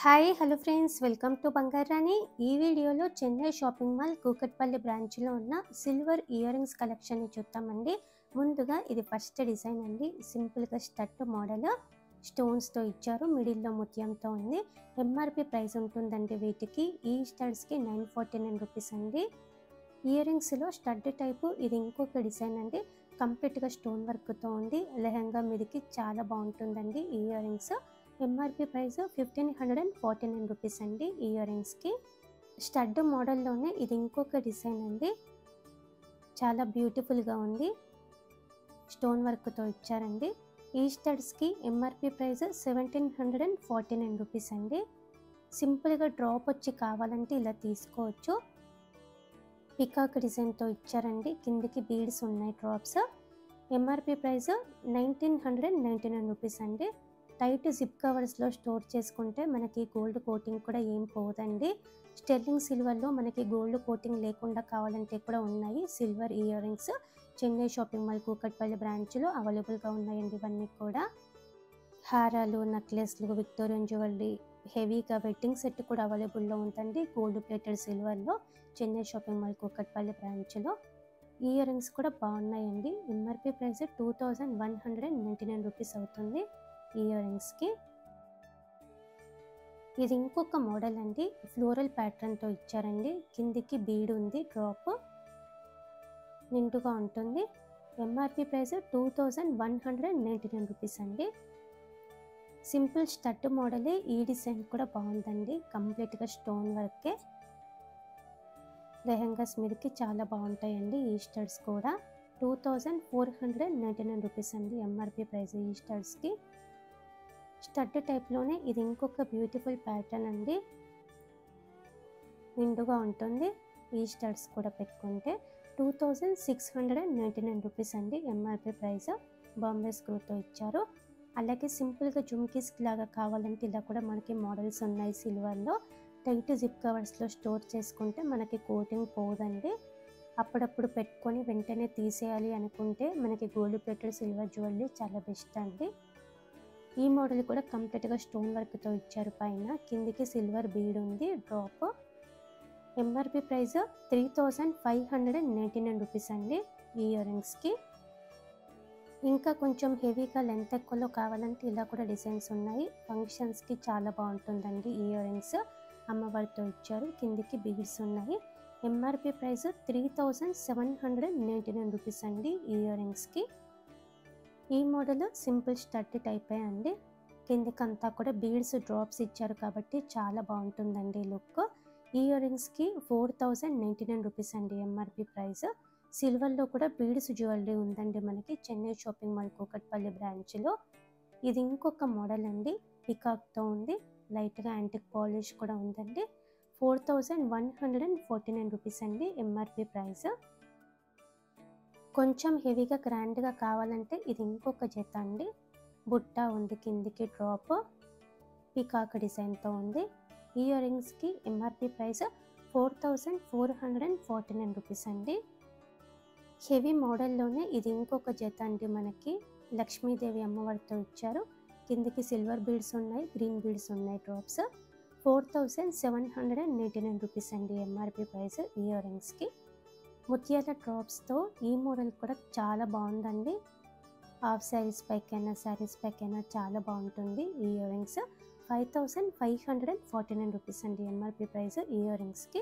Hi hello friends, welcome to బంగారు రాణి. ఈ వీడియోలో చెన్నై షాపింగ్ మాల్ కూకట్పల్లి బ్రాంచ్లో ఉన్న సిల్వర్ ఇయర్ రింగ్స్ కలెక్షన్ని చూద్దామండి. ముందుగా ఇది ఫస్ట్ డిజైన్ అండి. సింపుల్గా స్టడ్ మోడల్ స్టోన్స్తో ఇచ్చారు, మిడిల్లో ముత్యంతో ఉంది. ఎంఆర్పి ప్రైస్ ఉంటుందండి వీటికి. ఈ స్టడ్స్కి 949 రూపీస్ అండి. ఇయర్ రింగ్స్లో స్టడ్ టైపు ఇది ఇంకొక డిజైన్ అండి. కంప్లీట్గా స్టోన్ వర్క్తో ఉంది. లెహంగా మీదకి చాలా బాగుంటుందండి ఈ ear rings. MRP price 1549 rupees అండి ఈ ఇయర్ రింగ్స్కి. స్టడ్ మోడల్లోనే ఇది ఇంకొక డిజైన్ అండి. చాలా బ్యూటిఫుల్గా ఉంది, స్టోన్ వర్క్తో ఇచ్చారండి. ఈ స్టడ్స్కి ఎంఆర్పి ప్రైస్ 1749 రూపీస్ అండి. సింపుల్గా డ్రాప్ వచ్చి కావాలంటే ఇలా తీసుకోవచ్చు. పికాక్ డిజైన్తో ఇచ్చారండి, కిందికి బీడ్స్ ఉన్నాయి డ్రాప్స్. ఎంఆర్పి ప్రైస్ 1999 రూపీస్ అండి. టైట్ జిప్ కవర్స్లో స్టోర్ చేసుకుంటే మనకి గోల్డ్ కోటింగ్ కూడా ఏం పోదండి. స్టెర్లింగ్ సిల్వర్లో మనకి గోల్డ్ కోటింగ్ లేకుండా కావాలంటే కూడా ఉన్నాయి silver ear rings. Chennai shopping mall Kukatpally బ్రాంచ్లో అవైలబుల్గా ఉన్నాయండి ఇవన్నీ కూడా. హారాలు, నెక్లెస్లు, విక్టోరియన్ జ్యువెలరీ, హెవీగా వెడ్డింగ్ సెట్ కూడా అవైలబుల్లో ఉందండి గోల్డ్ ప్లేటెడ్ సిల్వర్లో చెన్నై షాపింగ్ మాల్ కూకట్పల్లి బ్రాంచ్లో. ఇయర్ రింగ్స్ కూడా బాగున్నాయండి. ఎంఆర్పి ప్రైస్ 2199 రూపీస్ అవుతుంది ఇయర్ రింగ్స్కి. ఇది ఇంకొక మోడల్ అండి. ఫ్లోరల్ ప్యాటర్న్తో ఇచ్చారండి, కిందికి బీడ్ ఉంది, డ్రాప్ నిండుగా ఉంటుంది. ఎంఆర్పి ప్రైస్ 2199 రూపీస్ అండి. సింపుల్ స్టడ్ మోడలే, ఈ డిజైన్ కూడా బాగుందండి. కంప్లీట్గా స్టోన్ వర్కే. లెహంగాస్ మీదకి చాలా బాగుంటాయండి ఈ స్టడ్స్ కూడా. 2499 రూపీస్ అండి ఎంఆర్పి ప్రైస్ ఈ స్టడ్స్కి. స్టడ్ టైప్లోనే ఇది ఇంకొక బ్యూటిఫుల్ ప్యాటర్న్ అండి. నిండుగా ఉంటుంది. ఈ స్టడ్స్ కూడా పెట్టుకుంటే 2699 రూపీస్ అండి ఎంఆర్పి ప్రైస్. బాంబే స్క్రూతో ఇచ్చారు. అలాగే సింపుల్గా జుమ్కీస్ లాగా కావాలంటే ఇలా కూడా మనకి మోడల్స్ ఉన్నాయి సిల్వర్లో. టైట్ జిప్ కవర్స్లో స్టోర్ చేసుకుంటే మనకి కోటింగ్ పోదండి. అప్పుడప్పుడు పెట్టుకొని వెంటనే తీసేయాలి అనుకుంటే మనకి గోల్డ్ ప్లేటెడ్ సిల్వర్ జ్యువెలరీ చాలా బెస్ట్ అండి. ఈ మోడల్ కూడా కంప్లీట్గా స్టోన్ వర్క్తో ఇచ్చారు. పైన కిందికి సిల్వర్ బీడ్ ఉంది, డ్రాప్. ఎంఆర్పి ప్రైస్ 3599 రూపీస్ అండి ఈ ఇయర్ రింగ్స్కి. ఇంకా కొంచెం హెవీగా లెంత్ ఎక్కువలో కావాలంటే ఇలా కూడా డిజైన్స్ ఉన్నాయి. ఫంక్షన్స్కి చాలా బాగుంటుందండి ఈ ఇయర్ రింగ్స్. అమ్మవారితో ఇచ్చారు, కిందికి బీడ్స్ ఉన్నాయి. ఎంఆర్పి ప్రైస్ 3799 రూపీస్ అండి ఈ ఇయర్ రింగ్స్కి. ఈ మోడల్ సింపుల్ స్టడ్ టైపే అండి. కిందికంతా కూడా బీడ్స్ డ్రాప్స్ ఇచ్చారు కాబట్టి చాలా బాగుంటుందండి లుక్. ఈ ఇయర్ రింగ్స్కి 4099 రూపీస్ అండి ఎంఆర్పి ప్రైస్. సిల్వర్లో కూడా బీడ్స్ జ్యువెలరీ ఉందండి మనకి చెన్నై షాపింగ్ మాల్ కూకట్పల్లి బ్రాంచ్లో. ఇది ఇంకొక మోడల్ అండి. పికాక్తో ఉంది, లైట్గా యాంటిక్ పాలిష్ కూడా ఉందండి. 4149 రూపీస్ అండి ఎంఆర్పి ప్రైస్. కొంచెం హెవీగా గ్రాండ్గా కావాలంటే ఇది ఇంకొక జత అండి. బుట్ట ఉంది, కిందికి డ్రాప్, పికాక్ డిజైన్తో ఉంది. ఇయర్ రింగ్స్కి ఎంఆర్పి ప్రైస్ 4449 రూపీస్ అండి. హెవీ మోడల్లోనే ఇది ఇంకొక జత అండి మనకి. లక్ష్మీదేవి అమ్మవారితో ఇచ్చారు, కిందికి సిల్వర్ బీడ్స్ ఉన్నాయి, గ్రీన్ బీడ్స్ ఉన్నాయి, డ్రాప్స్. 4799 రూపీస్ అండి ఎంఆర్పి ప్రైస్ ఇయర్ రింగ్స్కి. ముత్యాల డ్రాప్స్తో ఈ మోడల్ కూడా చాలా బాగుందండి. హాఫ్ శారీస్ పైకైనా శారీస్ పైకైనా చాలా బాగుంటుంది ఈ ఇయర్ రింగ్స్. 5549 రూపీస్ అండి ఎంఆర్పి ప్రైస్ ఇయర్ రింగ్స్కి.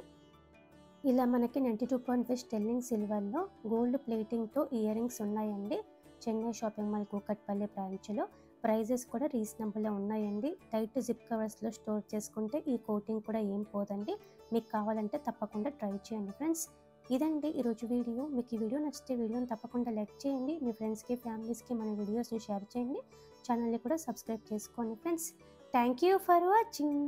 ఇలా మనకి 92.5 స్టెర్లింగ్ సిల్వర్లో గోల్డ్ ప్లేటింగ్తో ఇయర్ రింగ్స్ ఉన్నాయండి చెన్నై షాపింగ్ మాల్ కూకట్పల్లి బ్రాంచ్లో. ప్రైజెస్ కూడా రీజనబుల్గా ఉన్నాయండి. టైట్ జిప్ కవర్స్లో స్టోర్ చేసుకుంటే ఈ కోటింగ్ కూడా ఏం పోదండి. మీకు కావాలంటే తప్పకుండా ట్రై చేయండి ఫ్రెండ్స్. ఇదండి ఈరోజు వీడియో. మీకు ఈ వీడియో నచ్చితే వీడియోని తప్పకుండా లైక్ చేయండి. మీ ఫ్రెండ్స్కి, ఫ్యామిలీస్కి మన వీడియోస్ని షేర్ చేయండి. ఛానల్ని కూడా సబ్స్క్రైబ్ చేసుకోండి friends. Thank you for watching.